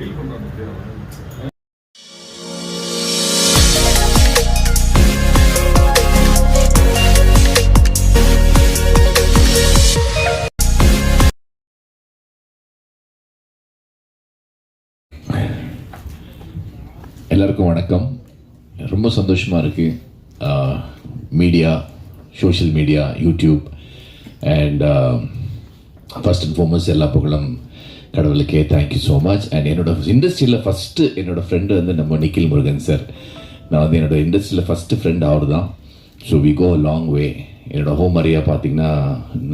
Feel பண்ணுறாங்க. எல்லாருக்கும் வணக்கம். ரொம்ப சந்தோஷமாக இருக்குது. Media, social media, YouTube and first and foremost எல்லா புகழும் கடவுளுக்கே. Thank you so much. அண்ட் என்னோடய இண்டஸ்ட்ரியில் ஃபஸ்ட்டு என்னோடய ஃப்ரெண்டு வந்து நம்ம நிக்கில் முருகன் சார். நான் வந்து என்னோடய இண்டஸ்ட்ரியில் ஃபஸ்ட்டு ஃப்ரெண்ட் அவர் தான். So we go long way. என்னோடய ஹோம் ஏரியா பார்த்தீங்கன்னா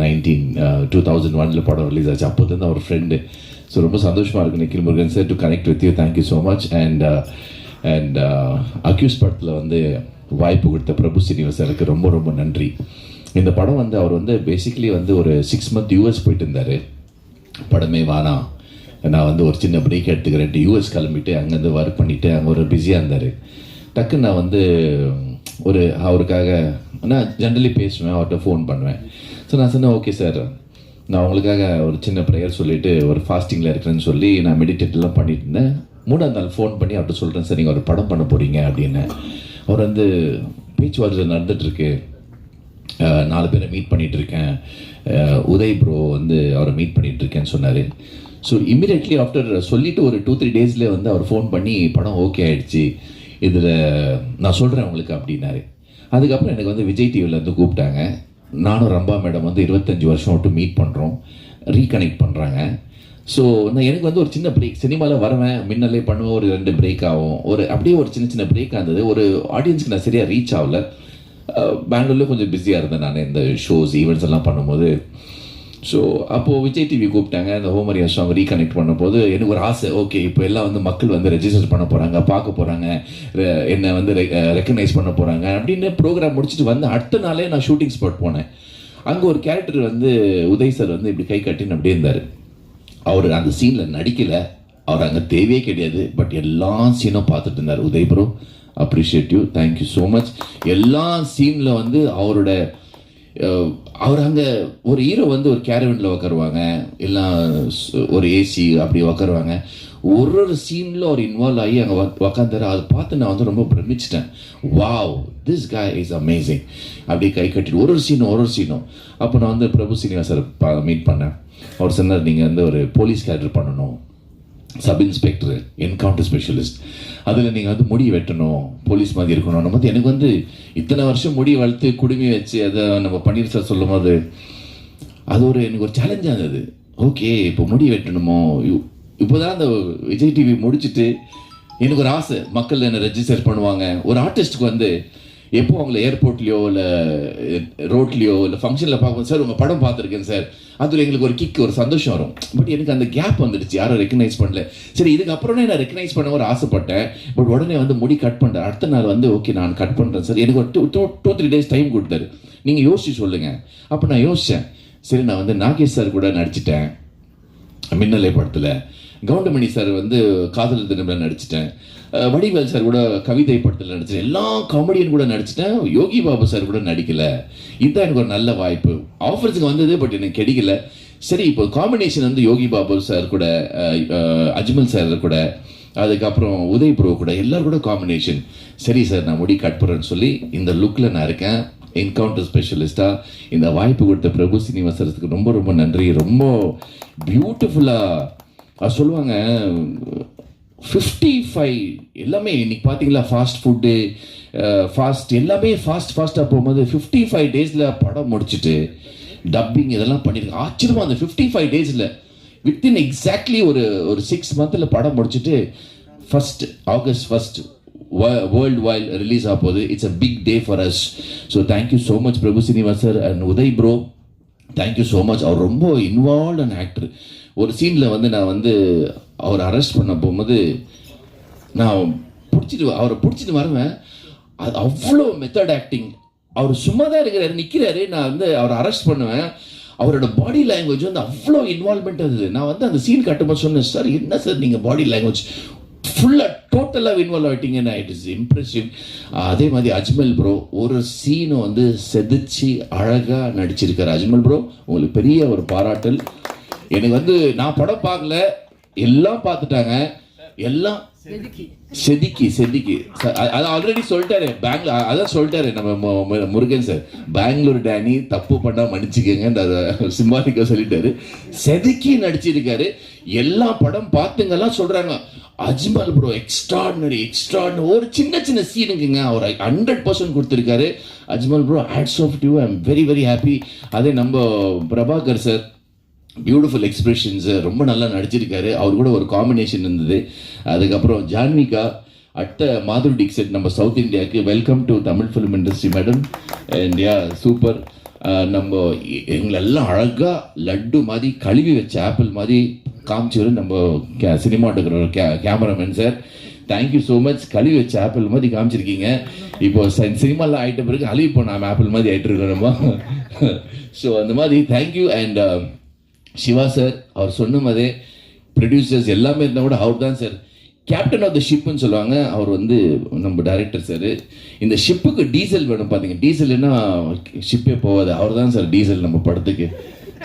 2001 படம் ரிலீஸ் ஆச்சு. அப்போது அவர் ஃப்ரெண்டு. ஸோ ரொம்ப சந்தோஷமாக இருக்குது Nikhil Murugan sir to connect with you. Thank you so much. And Accused படத்தில் வந்து வாய்ப்பு கொடுத்த பிரபு சீனிவாசனுக்கு ரொம்ப ரொம்ப நன்றி. இந்த படம் வந்து அவர் வந்து பேசிக்கலி வந்து ஒரு 6 months யூஎஸ் போயிட்டு இருந்தார். படமே வேணாம், நான் வந்து ஒரு சின்ன பிரேக் எடுத்துக்கிறேன்ட்டு யூஎஸ் கிளம்பிட்டு அங்கேருந்து ஒர்க் பண்ணிவிட்டு அங்கே ஒரு பிஸியாக இருந்தார். டக்குன்னு நான் வந்து ஒரு அவருக்காக நான் ஜென்ரலி பேசுவேன், அவர்கிட்ட ஃபோன் பண்ணுவேன். ஸோ நான் சொன்னேன், ஓகே சார், நான் உங்களுக்காக ஒரு சின்ன ப்ரேயர் சொல்லிவிட்டு ஒரு ஃபாஸ்டிங்கில் இருக்கிறேன்னு சொல்லி நான் மெடிடேட்லாம் பண்ணிட்டு இருந்தேன். 3ஆம் நாள் ஃபோன் பண்ணி அவர்கிட்ட சொல்கிறேன், சார் நீங்கள் ஒரு படம் பண்ண போகிறீங்க அப்படின்னு. அவர் வந்து பேச்சுவார்த்தை நடந்துகிட்ருக்கு, 4 பேரை மீட் பண்ணிகிட்ருக்கேன், உதய் ப்ரோ வந்து அவரை மீட் பண்ணிகிட்ருக்கேன்னு சொன்னார். ஸோ இம்மிடியட்லி ஆஃப்டர் சொல்லிவிட்டு ஒரு 2-3 டேஸ்லேயே வந்து அவர் ஃபோன் பண்ணி படம் ஓகே ஆகிடுச்சு, இதில் நான் சொல்கிறேன் உங்களுக்கு அப்படின்னாரு. அதுக்கப்புறம் எனக்கு வந்து விஜய் டிவியில் வந்து கூப்பிட்டாங்க. நானும் ரம்பா மேடம் வந்து 25 வருஷம் விட்டு மீட் பண்ணுறோம், ரீகனெக்ட் பண்ணுறாங்க. ஸோ நான் எனக்கு வந்து ஒரு சின்ன பிரேக், சினிமாவில் வரவேன், முன்னலே பண்ணுவேன், ஒரு 2 பிரேக் ஆகும், ஒரு அப்படியே ஒரு சின்ன பிரேக் ஆனது. ஒரு ஆடியன்ஸ்க்கு நான் சரியாக ரீச் ஆகல. பெங்களூர்லேயும் கொஞ்சம் பிஸியாக இருந்தேன் நான் இந்த ஷோஸ் ஈவெண்ட்ஸ் எல்லாம் பண்ணும்போது. ஸோ அப்போது விஜய் டிவி கூப்பிட்டாங்க, இந்த ஹோமரியா சாங் ரீகனெக்ட் பண்ணும்போது எனக்கு ஒரு ஆசை, ஓகே இப்போ எல்லாம் வந்து மக்கள் வந்து ரெஜிஸ்டர் பண்ண போகிறாங்க, பார்க்க போகிறாங்க, என்னை வந்து ரெக்கக்னைஸ் பண்ண போகிறாங்க அப்படின்னு ப்ரோக்ராம் முடிச்சுட்டு வந்து அடுத்த நாளே நான் ஷூட்டிங் ஸ்பாட் போனேன். அங்கே ஒரு கேரக்டர் வந்து உதய் சார் வந்து இப்படி கை கட்டின்னு அப்படியே இருந்தார். அவர் அந்த சீனில் நடிக்கலை, அவர் அங்கே தேவையே கிடையாது, பட் எல்லா சீனும் பார்த்துட்டு இருந்தார். Uday bro, appreciate you, thank you so much. எல்லா சீனில் வந்து அவர் அங்கே ஒரு ஹீரோ வந்து ஒரு கேரவனில் உட்காருவாங்க, எல்லாம் ஒரு ஏசி அப்படி உட்காருவாங்க. ஒரு சீனில் அவர் இன்வால்வ் ஆகி அங்கே உக்காந்தாரு. அதை பார்த்து நான் வந்து ரொம்ப பிரமிச்சிட்டேன். Wow, this guy is amazing. அப்படியே கை கட்டிட்டு ஒரு சீனும். அப்போ நான் வந்து பிரபு சீனிவாசரை மீட் பண்ணேன். அவர் சொன்னார், நீங்கள் வந்து ஒரு போலீஸ் கேரக்டர் பண்ணணும், சப் இன்ஸ்பெக்டர், என்கவுண்டர் ஸ்பெஷலிஸ்ட், அதில் நீங்கள் வந்து முடி வெட்டணும், போலீஸ் மாதிரி இருக்கணும். வந்து எனக்கு வந்து இத்தனை வருஷம் முடி வளர்த்து குடுமி வச்சு அதை நம்ம பன்னீர் சார் சொல்லும் போது அது எனக்கு ஒரு சேலஞ்சாக இருந்தது. ஓகே, இப்போ முடி வெட்டணுமோ, இப்போ தான் அந்த விஜய் டிவி முடிச்சுட்டு எனக்கு ஒரு ஆசை, மக்கள் என்னை ரெஜிஸ்டர் பண்ணுவாங்க. ஒரு ஆர்டிஸ்ட்டுக்கு வந்து எப்போ அவங்கள ஏர்போர்ட்லேயோ இல்லை ரோட்லேயோ இல்லை ஃபங்க்ஷனில் பார்ப்போம், சார் உங்கள் படம் பார்த்துருக்கேன் சார், அதில் எங்களுக்கு ஒரு கிக், ஒரு சந்தோஷம் வரும். பட் எனக்கு அந்த கேப் வந்துடுச்சு, யாரும் ரெக்கக்னைஸ் பண்ணல. சரி, இதுக்கப்புறமே நான் ரெக்கக்னைஸ் பண்ண ஒரு ஆசைப்பட்டேன். பட் உடனே வந்து முடி கட் பண்ணுறேன். அடுத்த நாள் வந்து ஓகே நான் கட் பண்ணுறேன் சார், எனக்கு ஒரு 2-3 days டைம் கொடுத்தாரு, நீங்கள் யோசிச்சு சொல்லுங்கள். அப்போ நான் யோசித்தேன், சரி நான் வந்து நாகேஷ் சார் கூட நடிச்சிட்டேன் மின்னலை படத்தில், கவுண்டமணி சார் வந்து காதல் தினமில் நடிச்சிட்டேன், வடிவேல் சார் கூட கவிதை படத்தில் நடிச்சிட்டேன், எல்லா காமெடியன் கூட நடிச்சிட்டேன், யோகி பாபு சார் கூட நடிக்கலை. இதுதான் எனக்கு ஒரு நல்ல வாய்ப்பு. ஆஃபர்ஸுக்கு வந்தது, பட் எனக்கு கிடைக்கல. சரி, இப்போ காம்பினேஷன் வந்து யோகி பாபு சார் கூட, அஜ்மல் சார் கூட, அதுக்கப்புறம் உதய் ப்ரோ கூட, எல்லோரும் கூட காம்பினேஷன். சரி சார், நான் முடி கட் பண்ணுறேன்னு சொல்லி இந்த லுக்கில் நான் இருக்கேன், என்கவுண்டர் ஸ்பெஷலிஸ்ட்டாக. இந்த வாய்ப்பு கொடுத்த பிரபு சீனிவாசனுக்கு ரொம்ப ரொம்ப நன்றி. ரொம்ப பியூட்டிஃபுல்லாக சொல்லுவாங்க. 55 எல்லாமே இன்னைக்கு பார்த்தீங்களா, ஃபாஸ்ட் ஃபுட்டு, எல்லாமே ஃபாஸ்ட்டாக போகும்போது 55 days படம் முடிச்சுட்டு டப்பிங் இதெல்லாம் பண்ணியிருக்கேன். ஆச்சரியமாக அந்த 55 days வித்தின் எக்ஸாக்ட்லி ஒரு 6 months படம் முடிச்சுட்டு August 1 வேர்ல்டு வைட் ரிலீஸ் ஆக போகுது. It's a big day for us. So thank you so much Prabhu Srinivas sir and Uday bro, thank you so much. அவர் ரொம்ப இன்வால்வ்டான ஆக்டர். ஒரு சீனில் வந்து நான் வந்து அவரை அரெஸ்ட் பண்ண போகும்போது நான் அவரை பிடிச்சிட்டு வருவேன். அது அவ்வளோ மெத்தட் ஆக்டிங். அவர் சும்மா தான் இருக்கிறாரு, நிற்கிறாரு, நான் வந்து அவரை அரெஸ்ட் பண்ணுவேன். அவரோட பாடி லாங்குவேஜ் வந்து அவ்வளோ இன்வால்மெண்ட் இருந்தது. நான் வந்து அந்த சீன் கட்டும்போது சொன்னேன், சார் என்ன சார் நீங்கள் பாடி லாங்குவேஜ் ஃபுல்லாக டோட்டலாக இன்வால்வ் ஆகிட்டீங்கன்னா இட் இஸ் இம்ப்ரெசிவ். அதே மாதிரி அஜ்மல் ப்ரோ ஒரு சீனை வந்து செதுச்சு அழகாக நடிச்சிருக்காரு. அஜ்மல் ப்ரோ, உங்களுக்கு பெரிய ஒரு பாராட்டல். எனக்கு வந்து நான் படம் பார்க்கல, எல்லாம் பார்த்துட்டாங்க. எல்லாம் செதுக்கி அது ஆல்ரெடி சொல்லிட்டாரு பெங்களூர், அதான் சொல்லிட்டாரு நம்ம முருகன் சார், பெங்களூர் டேனி தப்பு பண்ணா மன்னிச்சுக்கங்க சிம்பாலிக்கா சொல்லிட்டாரு. செதுக்கி நடிச்சிருக்காரு. எல்லா படம் பார்த்துங்கெல்லாம் சொல்றாங்க அஜ்மல் ப்ரோ எக்ஸ்ட்ராடினரி ஒரு சின்ன சீனுக்குங்க அவர் 100% கொடுத்துருக்காரு. Ajmal bro hats off to you, I am very very happy. அதே நம்ம பிரபாகர் சார் பியூட்டிஃபுல் எக்ஸ்பிரஷன்ஸ், ரொம்ப நல்லா நடிச்சிருக்காரு. அவர் கூட ஒரு காம்பினேஷன் இருந்தது. அதுக்கப்புறம் ஜான்விகா, அடுத்த மாதுரி டிக்செட் நம்ம சவுத் இந்தியாவுக்கு welcome to Tamil film industry madam. And yeah super. நம்ம எங்களெல்லாம் அழகாக லட்டு மாதிரி கழுவி வச்ச ஆப்பிள் மாதிரி காமிச்சு நம்ம cinematographer cameraman sir, thank you so much. கழுவி வச்ச ஆப்பிள் மாதிரி காமிச்சிருக்கீங்க. இப்போ சினிமாலாம் ஆகிட்ட பிறகு அழுவி போன ஆப்பிள் மாதிரி ஆகிட்டு இருக்கோம் நம்ம. ஸோ அந்த மாதிரி தேங்க்யூ. அண்ட் சிவா சார், அவர் சொன்ன மாதிரி ப்ரொடியூசர்ஸ் எல்லாமே இருந்தால் கூட அவர் தான் சார் கேப்டன் ஆஃப் த ஷிப்புன்னு சொல்லுவாங்க. அவர் நம்ம டைரக்டர் சார். இந்த ஷிப்புக்கு டீசல் வேணும் பார்த்தீங்க, டீசல்னா ஷிப்பே போகாது, அவர் தான் சார் டீசல் நம்ம படத்துக்கு.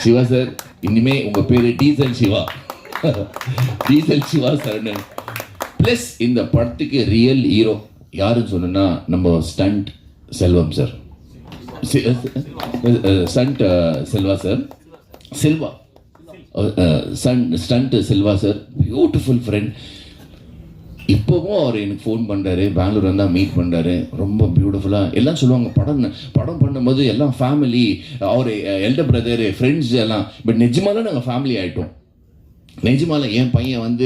சிவா சார், இனிமே உங்கள் பேர் Diesel Siva, Diesel Siva sir. Plus இந்த படத்துக்கு ரியல் ஹீரோ யாருன்னு சொன்னா நம்ம stunt Selvam sir, stunt Selva sir, Selva stunt Selva sir, beautiful friend. இப்போவும் அவர் எனக்கு ஃபோன் பண்ணுறாரு, பெங்களூர் வந்தால் மீட் பண்ணுறாரு. ரொம்ப பியூட்டிஃபுல்லாக எல்லாம் சொல்லுவாங்க, படம் பண்ணும்போது எல்லாம் ஃபேமிலி, அவர் எல்டர் பிரதர், ஃப்ரெண்ட்ஸ் எல்லாம். பட் நிஜமாலாம் நாங்கள் ஃபேமிலி ஆகிட்டோம். நிஜமால என் பையன்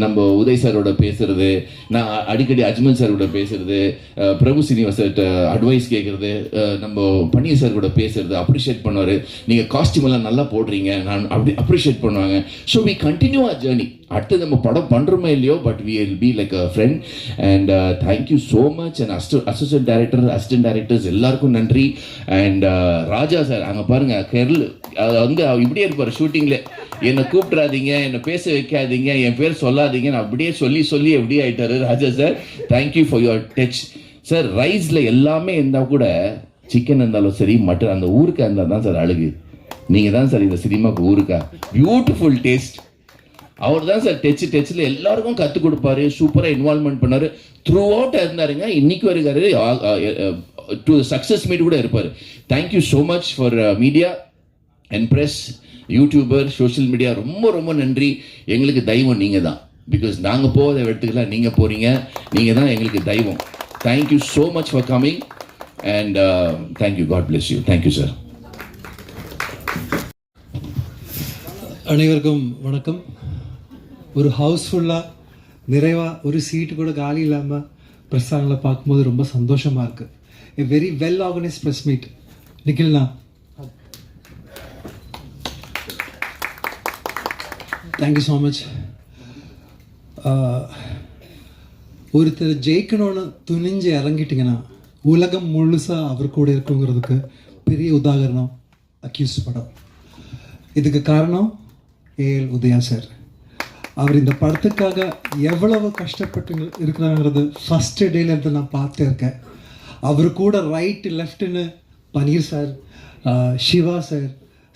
நம்ம உதய் சாரோட பேசுறது, நான் அடிக்கடி அஜ்மல் சாரோட பேசுறது, பிரபு சீனிவாசர்கிட்ட அட்வைஸ் கேட்குறது, நம்ம பன்னீர் சார் கூட பேசுறது, அப்ரிஷியேட் பண்ணுவார். நீங்கள் காஸ்டியூம் எல்லாம் நல்லா போடுறீங்க, நான் அப்படி அப்ரிஷியேட் பண்ணுவாங்க. So we continue our journey. அடுத்து நம்ம படம் பண்ணுறோமே இல்லையோ, but we will be like a friend. And thank you so much. And assistant directors எல்லாருக்கும் நன்றி. அண்ட் ராஜா சார், அங்கே பாருங்க கேரள் இப்படியே இருப்பார் ஷூட்டிங்கில், என்னை கூப்பிட்றாதீங்க, என்னை பேச வைக்காதீங்க, என் பேர் சொல்லாதீங்க, நான் அப்படியே சொல்லி எப்படி ஆயிட்டாரு Raja sir. Thank you for your touch sir. ரைஸில் எல்லாமே இருந்தால் கூட, சிக்கன் இருந்தாலும் சரி, மட்டன், அந்த ஊருக்கா இருந்தால் தான் சார் அழகு. நீங்கள் தான் சார் இந்த சினிமாவுக்கு ஊருக்கா, பியூட்டிஃபுல் டேஸ்ட். அவர் தான் சார் டச்சில் எல்லாருக்கும் கற்றுக் கொடுப்பாரு, சூப்பராக இன்வால்வ்மெண்ட் பண்ணார், த்ரூ அவுட் இருந்தாருங்க. இன்னைக்கு வருகிறாரு, டு சக்ஸஸ் மீட் கூட இருப்பார். Thank you so much for media and press, YouTuber, social media, ரொம்ப நன்றி. எங்களுக்கு தெய்வம் நீங்கள் தான். பிகாஸ் நாங்கள் போகாத இடத்துக்குலாம் நீங்கள் போகிறீங்க, நீங்கள் தான் எங்களுக்கு தெய்வம். Thank you so much for coming and thank you. God bless you. Thank you sir. அனைவருக்கும் வணக்கம். ஒரு ஹவுஸ்ஃபுல்லாக நிறைவாக ஒரு சீட்டு கூட காலி இல்லாமல் பிரஸ்ஸாங்களை பார்க்கும்போது ரொம்ப சந்தோஷமாக இருக்குது. A very well organised press meet. நிக்கில்ண்ணா, தேங்க்யூ ஸோ மச். ஒருத்தர் ஜெயிக்கணும்னு துணிஞ்சு இறங்கிட்டிங்கன்னா உலகம் முழுசாக அவர் கூட இருக்குங்கிறதுக்கு பெரிய உதாரணம் அக்யூஸ்ட் படம். இதுக்கு காரணம் ஏஎல் உதயா சார். அவர் இந்த படத்துக்காக எவ்வளவு கஷ்டப்பட்டு இருக்கிறாங்கிறது ஃபஸ்ட்டு டேலேருந்து நான் பார்த்துருக்கேன். அவர் கூட ரைட்டு லெஃப்ட்டுன்னு Panneer sir, Siva sir,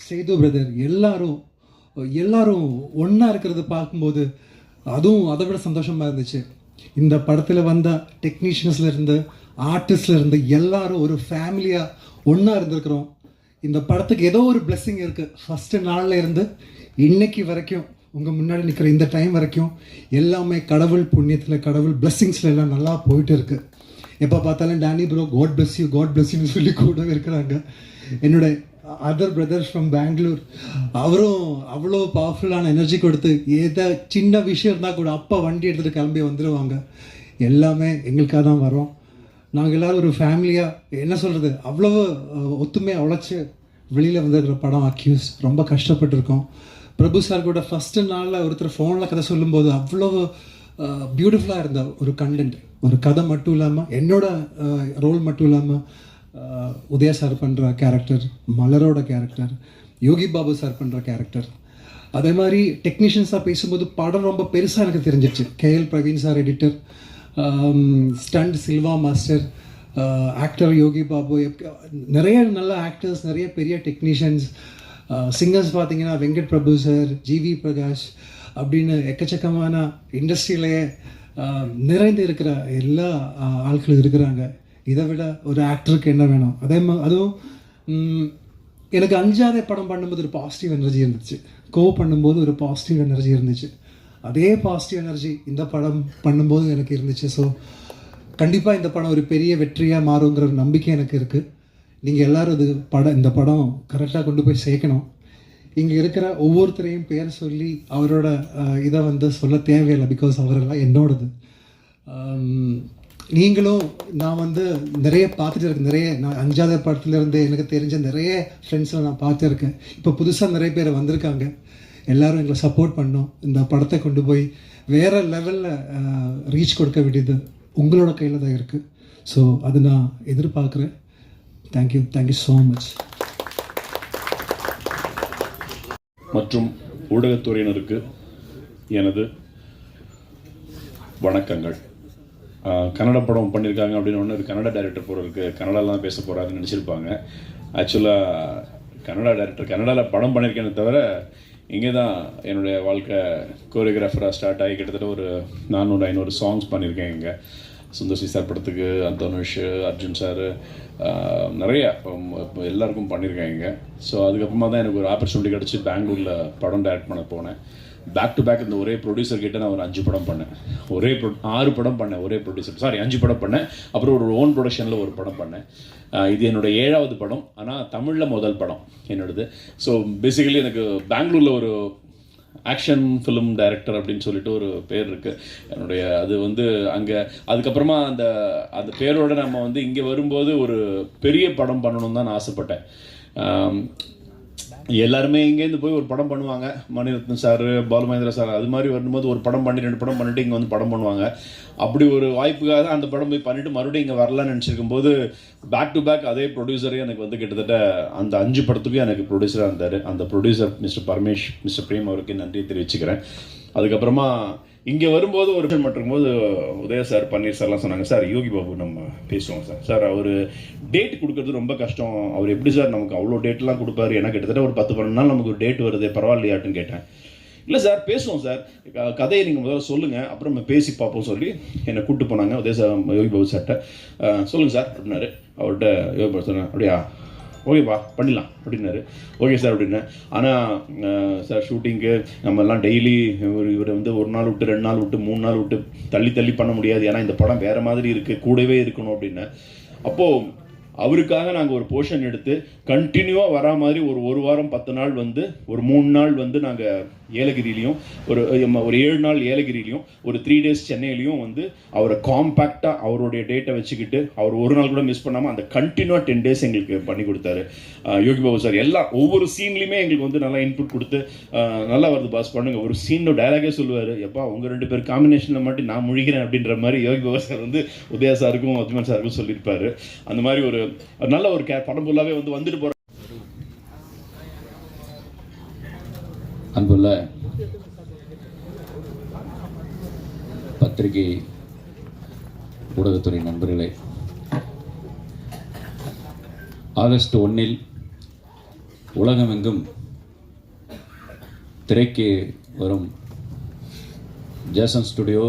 Sethu brother எல்லாரும் ஒன்றா இருக்கிறத பார்க்கும்போது அதுவும் அதை விட சந்தோஷமாக இருந்துச்சு. இந்த படத்தில் வந்த டெக்னீஷியன்ஸ்லேருந்து ஆர்டிஸ்ட்லேருந்து எல்லாரும் ஒரு ஃபேமிலியாக ஒன்றா இருந்திருக்கிறோம். இந்த படத்துக்கு ஏதோ ஒரு பிளெஸ்ஸிங் இருக்குது. ஃபஸ்ட்டு நாளில் இருந்து இன்னைக்கு வரைக்கும் உங்கள் முன்னாடி நிற்கிற இந்த டைம் வரைக்கும் எல்லாமே கடவுள் புண்ணியத்தில், கடவுள் பிளெஸ்ஸிங்ஸில் எல்லாம் நல்லா போயிட்டு இருக்குது. எப்போ பார்த்தாலும் டேனி ப்ரோ காட் பிளஸ் யூன்னு சொல்லி கூடவே இருக்கிறாங்க. என்னோட அதர் பிரதர்ஸ் ஃப்ரம் பெங்களூர், அவரும் அவ்வளோ பவர்ஃபுல்லான எனர்ஜி கொடுத்து ஏதோ சின்ன விஷயம் இருந்தால் கூட அப்பா வண்டி எடுத்துகிட்டு கிளம்பி வந்துடுவாங்க. எல்லாமே எங்களுக்காக தான் வரோம். நாங்கள் எல்லோரும் ஒரு ஃபேமிலியாக என்ன சொல்கிறது, அவ்வளோ ஒத்துமையாக உழைச்சி வெளியில் வந்துருக்கிற படம் அக்யூஸ். ரொம்ப கஷ்டப்பட்டுருக்கோம். பிரபு சார் கூட ஃபஸ்ட்டு நாளில் ஒருத்தர் ஃபோனில் கதை சொல்லும்போது அவ்வளோ பியூட்டிஃபுல்லாக இருந்த ஒரு கண்டென்ட், ஒரு கதை மட்டும் இல்லாமல் என்னோட ரோல் மட்டும் இல்லாமல் உதயா சார் பண்ணுற கேரக்டர், மலரோட கேரக்டர், யோகி பாபு சார் பண்ணுற கேரக்டர், அதே மாதிரி டெக்னீஷியன்ஸாக பேசும்போது படம் ரொம்ப பெருசாக எனக்கு தெரிஞ்சிச்சு. K L Praveen sir editor, stunt Silva master, actor Yogi Babu, நிறைய நல்ல ஆக்டர்ஸ், நிறைய பெரிய டெக்னீஷியன்ஸ், சிங்கர்ஸ் பார்த்தீங்கன்னா வெங்கட் பிரபு சார், ஜிவி பிரகாஷ், அப்படின்னு எக்கச்சக்கமான இண்டஸ்ட்ரியிலேயே நிறைந்து இருக்கிற எல்லா ஆட்களும் இருக்கிறாங்க. இதை விட ஒரு ஆக்டருக்கு என்ன வேணும்? அதுவும் எனக்கு 5ஆவது படம் பண்ணும்போது ஒரு பாசிட்டிவ் எனர்ஜி இருந்துச்சு, பண்ணும்போது ஒரு பாசிட்டிவ் எனர்ஜி இருந்துச்சு. அதே பாசிட்டிவ் எனர்ஜி இந்த படம் பண்ணும்போது எனக்கு இருந்துச்சு. ஸோ கண்டிப்பாக இந்த படம் ஒரு பெரிய வெற்றியாக மாறுங்கிற ஒரு நம்பிக்கை எனக்கு இருக்குது. நீங்கள் எல்லோரும் இந்த படம் கரெக்டாக கொண்டு போய் சேர்க்கணும். இங்கே இருக்கிற ஒவ்வொருத்தரையும் பேர் சொல்லி அவரோட இதை சொல்ல தேவையில்லை, பிகாஸ் அவரெல்லாம் என்னோடது. நீங்களும் நான் நிறைய பார்த்துட்டு இருக்கேன். நான் 5ஆவது படத்துலேருந்து எனக்கு தெரிஞ்ச நிறைய ஃப்ரெண்ட்ஸை நான் பார்த்துருக்கேன். இப்போ புதுசாக நிறைய பேர் வந்திருக்காங்க. எல்லோரும் எங்களை சப்போர்ட் பண்ணோம். இந்த படத்தை கொண்டு போய் வேறு லெவலில் ரீச் கொடுக்க வேண்டியது உங்களோட கையில் தான் இருக்குது. ஸோ அது நான் எதிர்பார்க்குறேன். Thank you so much. மற்றும் ஊடகத்துறையினருக்கு எனது வணக்கங்கள். கன்னட படம் பண்ணியிருக்காங்க அப்படின்னு ஒன்று கன்னட டைரக்டர் போகிறதுக்கு கன்னடாலாம் பேச போகிறாருன்னு நினச்சிருப்பாங்க. ஆக்சுவலாக கன்னடா டைரக்டர் கன்னடாவில் படம் பண்ணியிருக்கேனே தவிர இங்கே தான் என்னுடைய வாழ்க்கை கோரியோகிராஃபராக ஸ்டார்ட் ஆகி கிட்டத்தட்ட ஒரு 400-500 சாங்ஸ் பண்ணியிருக்கேன். இங்கே சுந்தர்சி சார் படத்துக்கு, தனுஷ், அர்ஜுன் சார், நிறையா எல்லாருக்கும் பண்ணியிருக்கேன் இங்கே. ஸோ அதுக்கப்புறமா தான் எனக்கு ஒரு ஆப்பர்ச்சுனிட்டி கிடச்சி பெங்களூரில் படம் டைரக்ட் பண்ண போனேன். பேக் டு பேக் இந்த ஒரே ப்ரொடியூசர் கிட்ட நான் ஒரு 5 படம் பண்ணேன். 6 படம் பண்ணேன் ஒரே ப்ரொடியூசர், 5 படம் பண்ணேன். அப்புறம் ஒரு ஓன் ப்ரொடக்ஷனில் ஒரு படம் பண்ணேன். இது என்னோட 7வது படம், ஆனால் தமிழில் முதல் படம் என்னோடது. ஸோ பேசிக்கலி எனக்கு பெங்களூரில் ஒரு ஆக்ஷன் ஃபிலிம் டைரக்டர் அப்படின்னு சொல்லிட்டு ஒரு பேர் இருக்குது என்னுடைய. அது அங்கே அதுக்கப்புறமா அந்த பேரோட நம்ம இங்கே வரும்போது ஒரு பெரிய படம் பண்ணணும்னு தான் நான் ஆசைப்பட்டேன். எல்லாருமே இங்கேருந்து போய் ஒரு படம் பண்ணுவாங்க, மணிரத்னம் சார், பாலுமகேந்திரா சார், அது மாதிரி வரும்போது ஒரு படம் பண்ணி 2 படம் பண்ணிட்டு இங்கே படம் பண்ணுவாங்க. அப்படி ஒரு வாய்ப்புக்காக தான் அந்த படம் போய் பண்ணிவிட்டு மறுபடியும் இங்கே வரலான்னு நினச்சிருக்கும் போது பேக் டு பேக் அதே ப்ரொடியூசரே எனக்கு கிட்டத்தட்ட அந்த 5 படத்துக்கும் எனக்கு ப்ரொடியூசராக இருந்தார். அந்த producer mister Paramesh, mister Prem அவருக்கு நன்றி தெரிவிச்சுக்கிறேன். அதுக்கப்புறமா இங்கே வரும்போது ஒரு விஷயம் மட்டும்போது உதய சார், பன்னீர் சார்லாம் சொன்னாங்க, சார் யோகி பாபு நம்ம பேசுவோம் சார் அவர் டேட் கொடுக்கறது ரொம்ப கஷ்டம், அவர் எப்படி சார் நமக்கு அவ்வளோ டேட்லாம் கொடுப்பாரு, எனக்கு கிட்டத்தட்ட ஒரு 10-12 நாள் நமக்கு ஒரு டேட் வருது, பரவாயில்லையாட்டுன்னு கேட்டேன். இல்லை சார் பேசுவோம் சார், கதையை நீங்கள் முதல்ல சொல்லுங்கள், அப்புறம் நம்ம பேசி பார்ப்போம் சொல்லி என்னை கூப்பிட்டு போனாங்க உதய சார், யோகி பாபு சார்கிட்ட. சொல்லுங்கள் சார் அப்படின்னாரு. அவர்கிட்ட யோகி பாபு சொன்னேன், அப்படியா ஓகேப்பா பண்ணிடலாம் அப்படின்னாரு. ஓகே சார் அப்படின்னேன். ஆனால் சார் ஷூட்டிங்கு நம்மெல்லாம் டெய்லி இவர் 1 நாள் விட்டு 2 நாள் விட்டு 3 நாள் விட்டு தள்ளி பண்ண முடியாது, ஏன்னா இந்த படம் வேறு மாதிரி இருக்குது, கூடவே இருக்கணும் அப்படின்னு. அப்போது அவருக்காக நாங்கள் ஒரு போர்ஷன் எடுத்து கண்டினியூவாக வரா மாதிரி ஒரு வாரம் 10 நாள் ஒரு 3 நாள் நாங்கள் ஏலகிரிலையும் ஒரு 7 நாள் ஏலகிரிலையும் ஒரு 3 days சென்னையிலையும் அவரை காம்பேக்டாக அவருடைய டேட்டை வச்சுக்கிட்டு அவர் ஒரு நாள் கூட மிஸ் பண்ணாமல் அந்த கண்டினியூவாக 10 days எங்களுக்கு பண்ணி கொடுத்தாரு யோகி பாபு சார். ஒவ்வொரு சீன்லையுமே எங்களுக்கு நல்லா இன்புட் கொடுத்து நல்லா வருது பாஸ் பண்ணுங்க. ஒரு சீனோட டைலாகே சொல்லுவார், எப்பா உங்கள் 2 பேர் காம்பினேஷனில் மட்டும் நான் முழிக்கிறேன் அப்படின்ற மாதிரி யோகி பாபு சார் உதயா சாருக்கும் அஜ்மன் சாருக்கும் சொல்லியிருப்பாரு. அந்த மாதிரி ஒரு நல்ல ஒரு படம் ஃபுல்லாகவே வந்துட்டு போகிற அன்புள்ள பத்திரிகை ஊடகத்துறை நண்பர்களே, ஆகஸ்ட் 1 உலகமெங்கும் திரைக்கு வரும் Jason studio,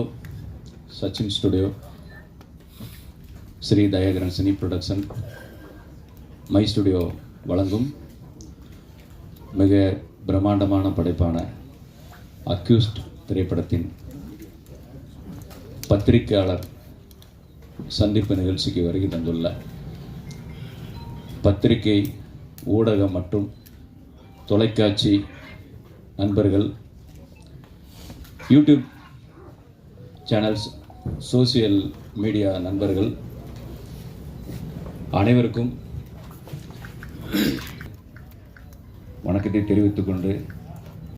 Sachin studio, Sri Dayakaran cine production, my studio வழங்கும் மிக பிரம்மாண்டமான படைப்பான அக்யூஸ்ட் திரைப்படத்தின் பத்திரிகையாளர் சந்திப்பு நிகழ்ச்சிக்கு வருகை தந்துள்ள பத்திரிகை, ஊடகம் மற்றும் தொலைக்காட்சி நண்பர்கள், யூடியூப் சேனல்ஸ், சோசியல் மீடியா நண்பர்கள் அனைவருக்கும் வணக்கத்தை தெரிவித்துக் கொண்டு